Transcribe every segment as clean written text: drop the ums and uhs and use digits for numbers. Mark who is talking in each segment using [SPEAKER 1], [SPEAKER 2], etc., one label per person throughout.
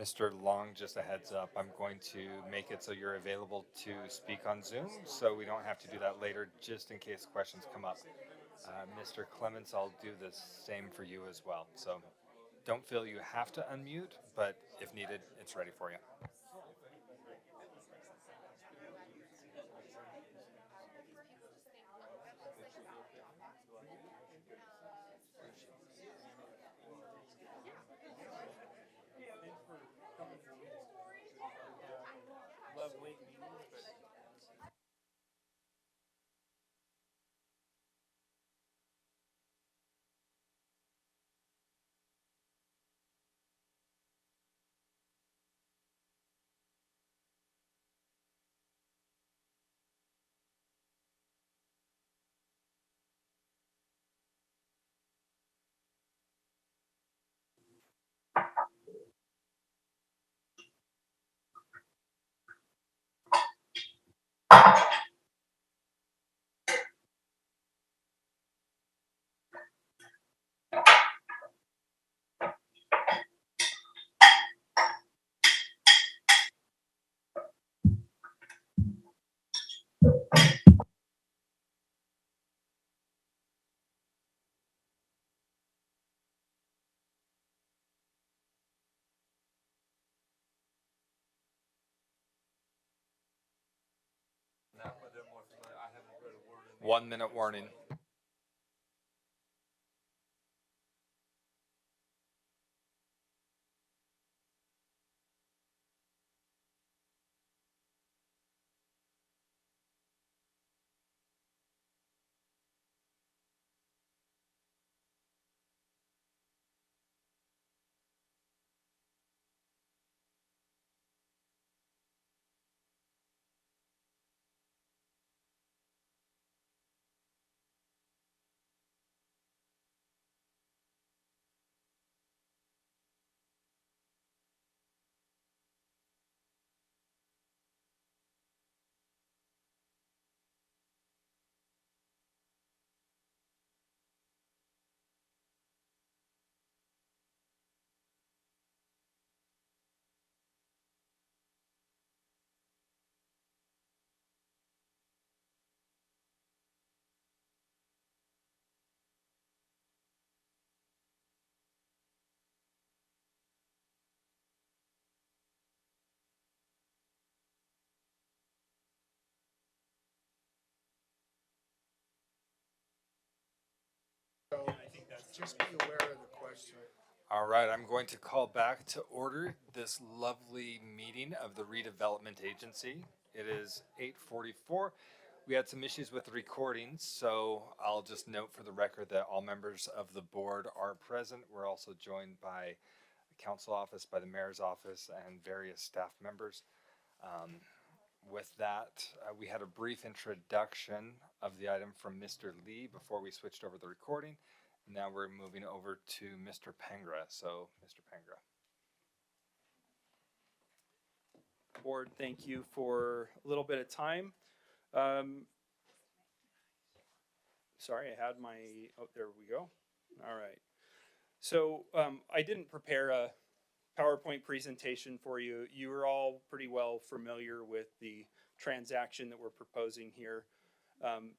[SPEAKER 1] Mr. Long, just a heads up, I'm going to make it so you're available to speak on Zoom, so we don't have to do that later, just in case questions come up. Mr. Clements, I'll do the same for you as well. So don't feel you have to unmute, but if needed, it's ready for you. One minute warning.
[SPEAKER 2] Just be aware of the question.
[SPEAKER 1] All right, I'm going to call back to order this lovely meeting of the Redevelopment Agency. It is 8:44. We had some issues with the recording, so I'll just note for the record that all members of the board are present. We're also joined by the council office, by the mayor's office, and various staff members. With that, we had a brief introduction of the item from Mr. Lee before we switched over the recording. Now we're moving over to Mr. Pengra. So, Mr. Pengra.
[SPEAKER 2] Board, thank you for a little bit of time. Sorry, I had my, oh, there we go. All right. So I didn't prepare a PowerPoint presentation for you. You are all pretty well familiar with the transaction that we're proposing here.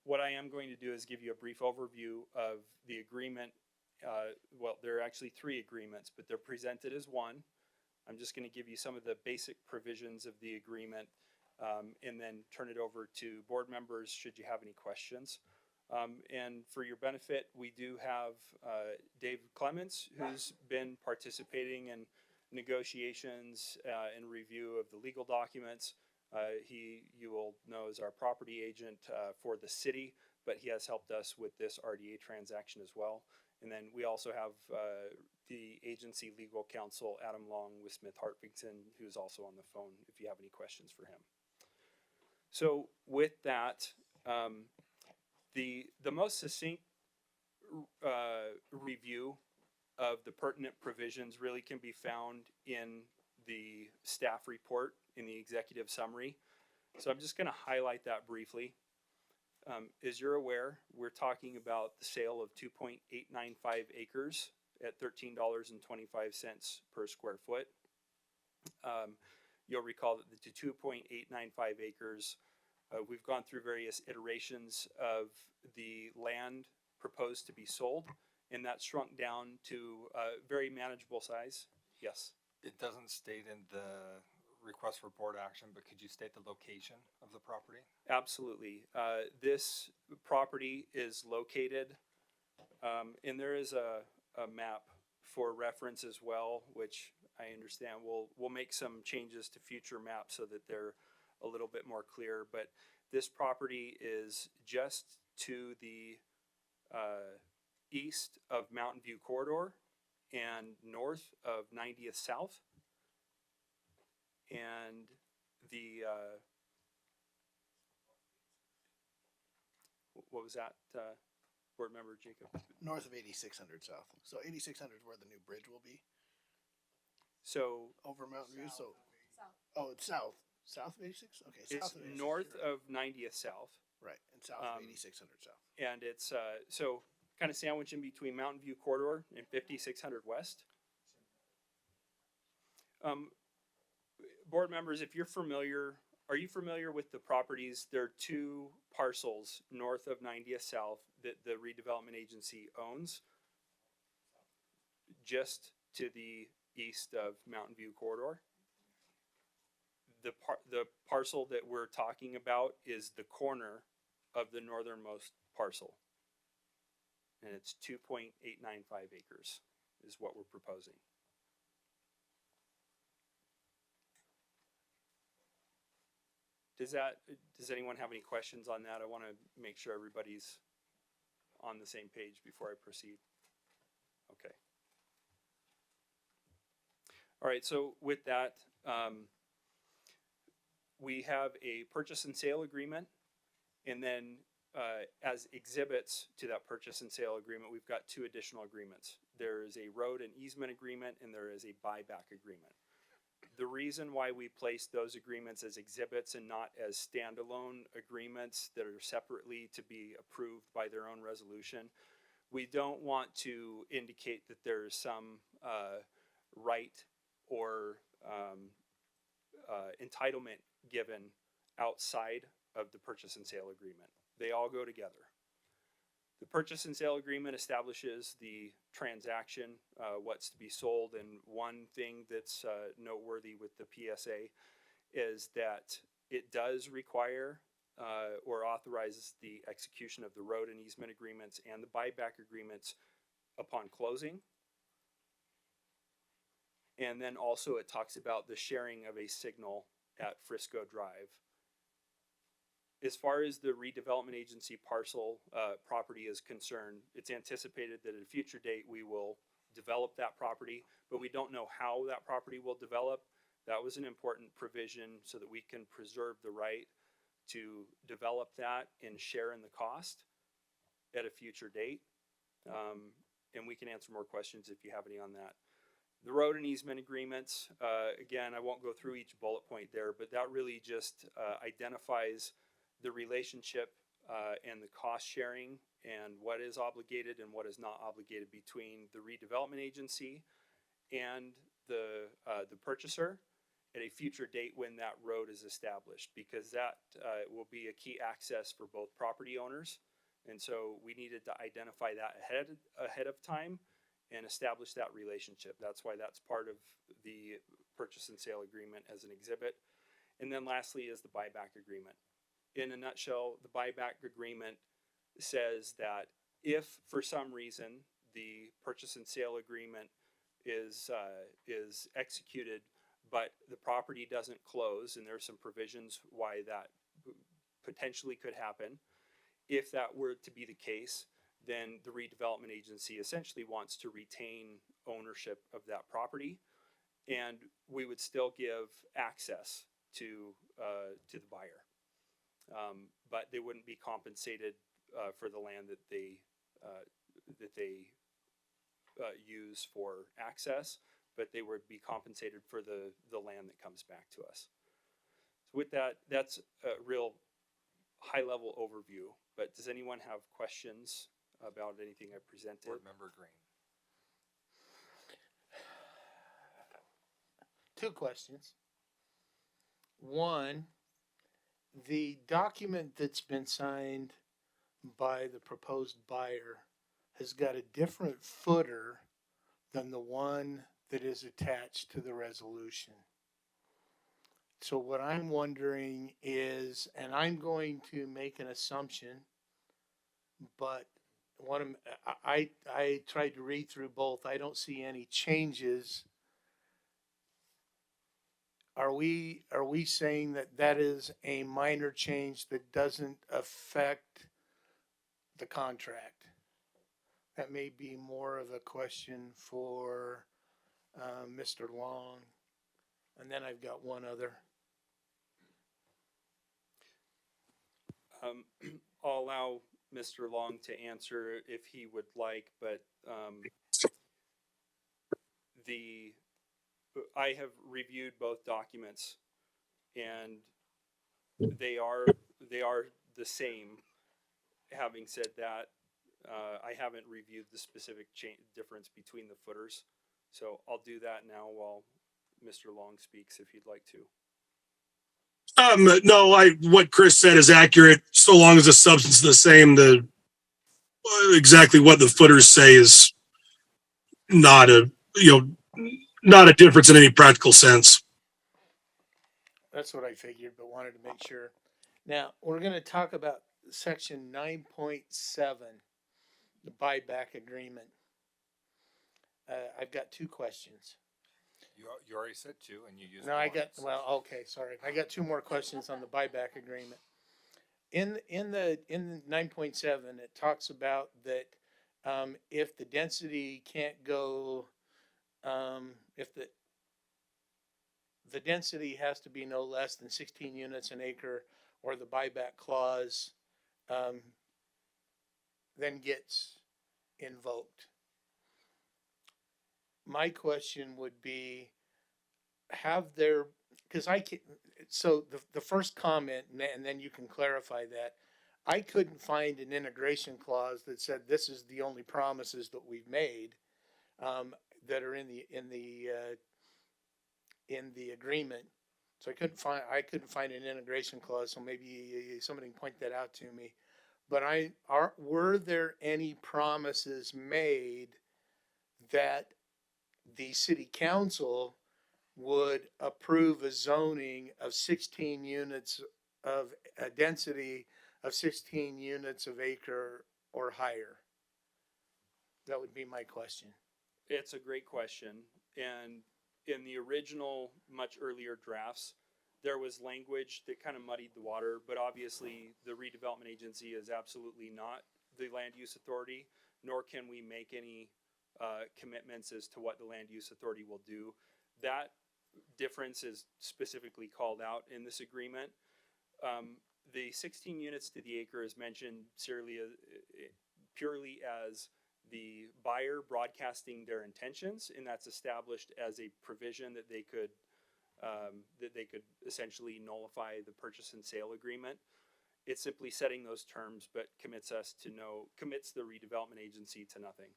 [SPEAKER 2] What I am going to do is give you a brief overview of the agreement. Well, there are actually 3 agreements, but they're presented as one. I'm just going to give you some of the basic provisions of the agreement and then turn it over to board members should you have any questions. And for your benefit, we do have Dave Clements, who's been participating in negotiations and review of the legal documents. You will know, is our property agent for the city, but he has helped us with this RDA transaction as well. And then we also have the agency legal counsel, Adam Long with Smith Harpington, who's also on the phone if you have any questions for him. So with that, the most succinct review of the pertinent provisions really can be found in the staff report in the executive summary. So I'm just going to highlight that briefly. As you're aware, we're talking about the sale of 2.895 acres at $13.25 per square foot. You'll recall that the 2.895 acres, we've gone through various iterations of the land proposed to be sold, and that's shrunk down to a very manageable size. Yes?
[SPEAKER 1] It doesn't state in the request for board action, but could you state the location of the property?
[SPEAKER 2] Absolutely. This property is located, and there is a map for reference as well, which I understand we'll make some changes to future maps so that they're a little bit more clear. But this property is just to the east of Mountain View Corridor and north of 90th South. And the, what was that, board member Jacob?
[SPEAKER 3] North of 8600 South. So 8600 is where the new bridge will be.
[SPEAKER 2] So
[SPEAKER 3] Over Mountain View. So
[SPEAKER 4] South.
[SPEAKER 3] oh, it's south. South of 86. Okay,
[SPEAKER 2] it's
[SPEAKER 3] south of 86.
[SPEAKER 2] north of 90th South.
[SPEAKER 3] Right, and south of 8600 South.
[SPEAKER 2] And it's so kind of sandwiched in between Mountain View Corridor and 5600 West. Board members, if you're familiar, are you familiar with the properties? There are 2 parcels north of 90th South that the redevelopment agency owns, just to the east of Mountain View Corridor. The parcel that we're talking about is the corner of the northernmost parcel, and it's 2.895 acres is what we're proposing. Does anyone have any questions on that? I want to make sure everybody's on the same page before I proceed. Okay. All right, so with that, we have a purchase and sale agreement, and then as exhibits to that purchase and sale agreement, we've got 2 additional agreements. There is a road and easement agreement, and there is a buyback agreement. The reason why we place those agreements as exhibits and not as standalone agreements that are separately to be approved by their own resolution, we don't want to indicate that there is some right or entitlement given outside of the purchase and sale agreement. They all go together. The purchase and sale agreement establishes the transaction, what's to be sold, and one thing that's noteworthy with the PSA is that it does require or authorizes the execution of the road and easement agreements and the buyback agreements upon closing. And then also it talks about the sharing of a signal at Frisco Drive. As far as the redevelopment agency parcel property is concerned, it's anticipated that at a future date we will develop that property, but we don't know how that property will develop. That was an important provision so that we can preserve the right to develop that and share in the cost at a future date. And we can answer more questions if you have any on that. The road and easement agreements, again, I won't go through each bullet point there, but that really just identifies the relationship and the cost sharing and what is obligated and what is not obligated between the redevelopment agency and the purchaser at a future date when that road is established, because that will be a key access for both property owners. And so we needed to identify that ahead of time and establish that relationship. That's why that's part of the purchase and sale agreement as an exhibit. And then lastly is the buyback agreement. In a nutshell, the buyback agreement says that if for some reason the purchase and sale agreement is executed, but the property doesn't close, and there's some provisions why that potentially could happen. If that were to be the case, then the redevelopment agency essentially wants to retain ownership of that property, and we would still give access to the buyer. But they wouldn't be compensated for the land that they use for access, but they would be compensated for the land that comes back to us. So with that, that's a real high-level overview. But does anyone have questions about anything I presented?
[SPEAKER 1] Board Member Green.
[SPEAKER 4] Two questions. One, the document that's been signed by the proposed buyer has got a different footer than the one that is attached to the resolution. So what I'm wondering is, and I'm going to make an assumption, but I tried to read through both. I don't see any changes. Are we saying that that is a minor change that doesn't affect the contract? That may be more of a question for Mr. Long. And then I've got one other.
[SPEAKER 2] I'll allow Mr. Long to answer if he would like, but I have reviewed both documents, and they are the same. Having said that, I haven't reviewed the specific difference between the footers, so I'll do that now while Mr. Long speaks if you'd like to.
[SPEAKER 5] No, what Chris said is accurate. So long as the substance is the same, exactly what the footers say is not a difference in any practical sense.
[SPEAKER 4] That's what I figured, but wanted to make sure. Now, we're going to talk about section 9.7, the buyback agreement. I've got two questions.
[SPEAKER 1] You already said two, and you used.
[SPEAKER 4] No, okay, sorry. I got two more questions on the buyback agreement. In 9.7, it talks about that if the density can't go, if the density has to be no less than 16 units an acre, or the buyback clause then gets invoked. My question would be, so the first comment, and then you can clarify that, I couldn't find an integration clause that said this is the only promises that we've made that are in the agreement. So I couldn't find an integration clause. So maybe somebody can point that out to me. But were there any promises made that the city council would approve a zoning of 16 units of a density of 16 units of acre or higher? That would be my question.
[SPEAKER 2] It's a great question, and in the original, much earlier drafts, there was language that kind of muddied the water, but obviously the redevelopment agency is absolutely not the land use authority, nor can we make any commitments as to what the land use authority will do. That difference is specifically called out in this agreement. The 16 units to the acre is mentioned purely as the buyer broadcasting their intentions, and that's established as a provision that they could essentially nullify the purchase and sale agreement. It's simply setting those terms, but commits the redevelopment agency to nothing.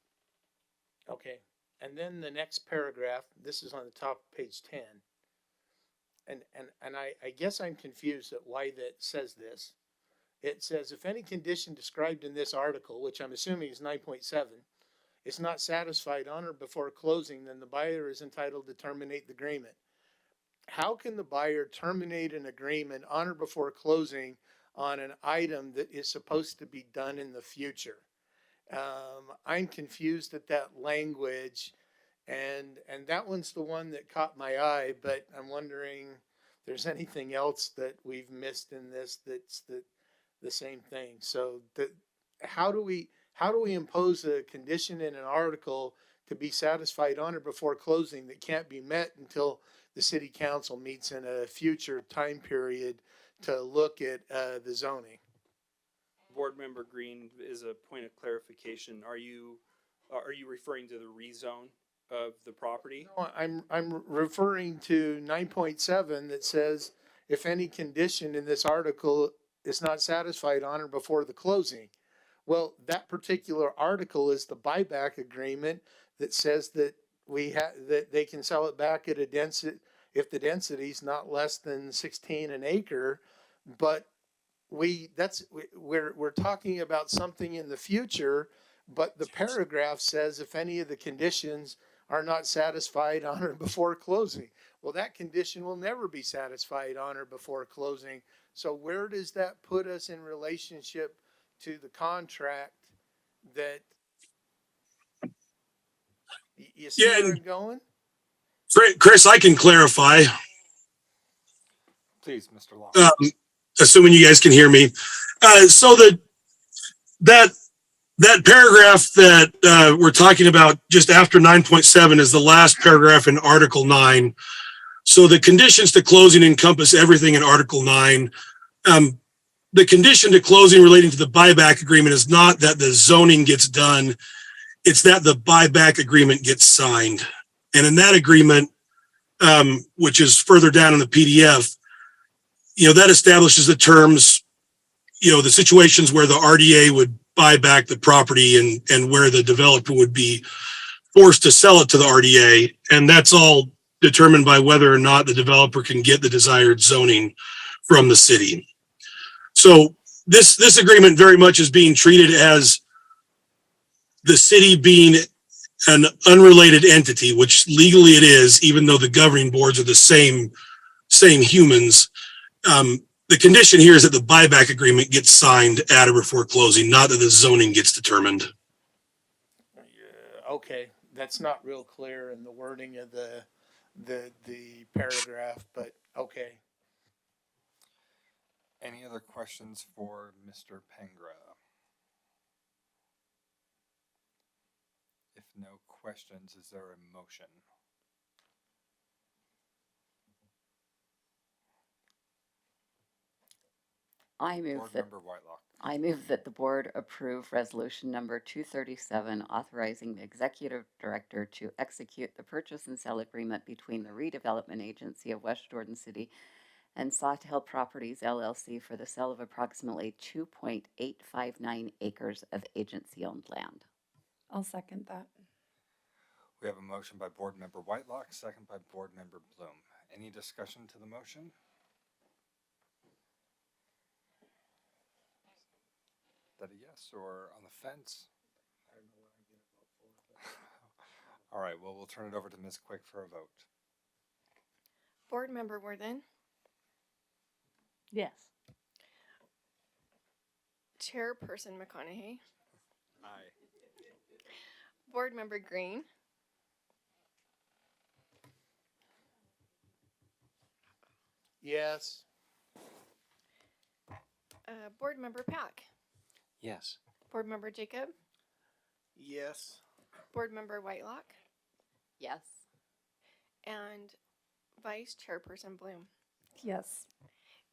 [SPEAKER 4] Okay, and then the next paragraph, this is on the top of page 10. And I guess I'm confused at why that says this. It says, if any condition described in this article, which I'm assuming is 9.7, is not satisfied on or before closing, then the buyer is entitled to terminate the agreement. How can the buyer terminate an agreement on or before closing on an item that is supposed to be done in the future? I'm confused at that language, and that one's the one that caught my eye, but I'm wondering if there's anything else that we've missed in this that's the same thing. So how do we impose a condition in an article to be satisfied on or before closing that can't be met until the city council meets in a future time period to look at the zoning?
[SPEAKER 2] Board Member Green, is a point of clarification. Are you referring to the rezone of the property?
[SPEAKER 4] No, I'm referring to 9.7 that says if any condition in this article is not satisfied on or before the closing. Well, that particular article is the buyback agreement that says that that they can sell it back at a density if the density is not less than 16 an acre. But we're talking about something in the future, but the paragraph says if any of the conditions are not satisfied on or before closing. Well, that condition will never be satisfied on or before closing. So where does that put us in relationship to the contract that you see where I'm going?
[SPEAKER 5] Chris, I can clarify,
[SPEAKER 1] Please, Mr. Long.
[SPEAKER 5] assuming you guys can hear me. So that paragraph that we're talking about just after 9.7 is the last paragraph in Article 9. So the conditions to closing encompass everything in Article 9. The condition to closing relating to the buyback agreement is not that the zoning gets done, it's that the buyback agreement gets signed. And in that agreement, which is further down in the PDF, that establishes the terms, the situations where the RDA would buy back the property and where the developer would be forced to sell it to the RDA. And that's all determined by whether or not the developer can get the desired zoning from the city. So this agreement very much is being treated as the city being an unrelated entity, which legally it is, even though the governing boards are the same humans. The condition here is that the buyback agreement gets signed at or before closing, not that the zoning gets determined.
[SPEAKER 4] Yeah, okay, that's not real clear in the wording of the paragraph, but okay.
[SPEAKER 1] Any other questions for Mr. Pengra? If no questions, is there a motion? Board Member Whitelock.
[SPEAKER 6] I move that the board approve resolution number 237, authorizing the executive director to execute the purchase and sale agreement between the Redevelopment Agency of West Jordan City and Sawtell Properties LLC for the sale of approximately 2.859 acres of agency-owned land.
[SPEAKER 7] I'll second that.
[SPEAKER 1] We have a motion by Board Member Whitelock, second by Board Member Bloom. Any discussion to the motion? Is that a yes or on the fence?
[SPEAKER 4] I don't know what I'm gonna vote for.
[SPEAKER 1] All right, well, we'll turn it over to Ms. Quick for a vote.
[SPEAKER 7] Board Member Worthen,
[SPEAKER 6] Yes.
[SPEAKER 7] Chairperson McConaughey,
[SPEAKER 1] Aye.
[SPEAKER 7] Board Member Green,
[SPEAKER 4] Yes.
[SPEAKER 7] Board Member Pack,
[SPEAKER 8] Yes.
[SPEAKER 7] Board Member Jacob,
[SPEAKER 3] Yes.
[SPEAKER 7] Board Member Whitelock,
[SPEAKER 6] Yes.
[SPEAKER 7] and Vice Chairperson Bloom.
[SPEAKER 9] Yes.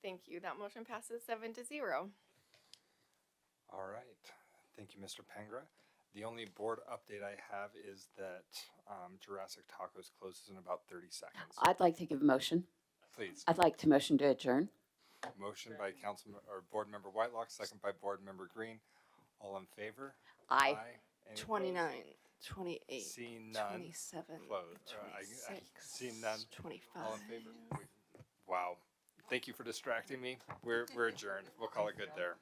[SPEAKER 7] Thank you. That motion passes 7-0.
[SPEAKER 1] All right. Thank you, Mr. Pengra. The only board update I have is that Jurassic Tacos closes in about 30 seconds.
[SPEAKER 6] I'd like to give a motion.
[SPEAKER 1] Please.
[SPEAKER 6] I'd like to motion to adjourn.
[SPEAKER 1] Motion by Councilman or Board Member Whitelock, second by Board Member Green. All in favor?
[SPEAKER 6] Aye.
[SPEAKER 1] Any opposed?
[SPEAKER 9] 29, 28,
[SPEAKER 1] Seeing none.
[SPEAKER 9] 27,
[SPEAKER 1] Close.
[SPEAKER 9] 26,
[SPEAKER 1] Seeing none.
[SPEAKER 9] 25.
[SPEAKER 1] All in favor? Wow. Thank you for distracting me. We're adjourned. We'll call it good there.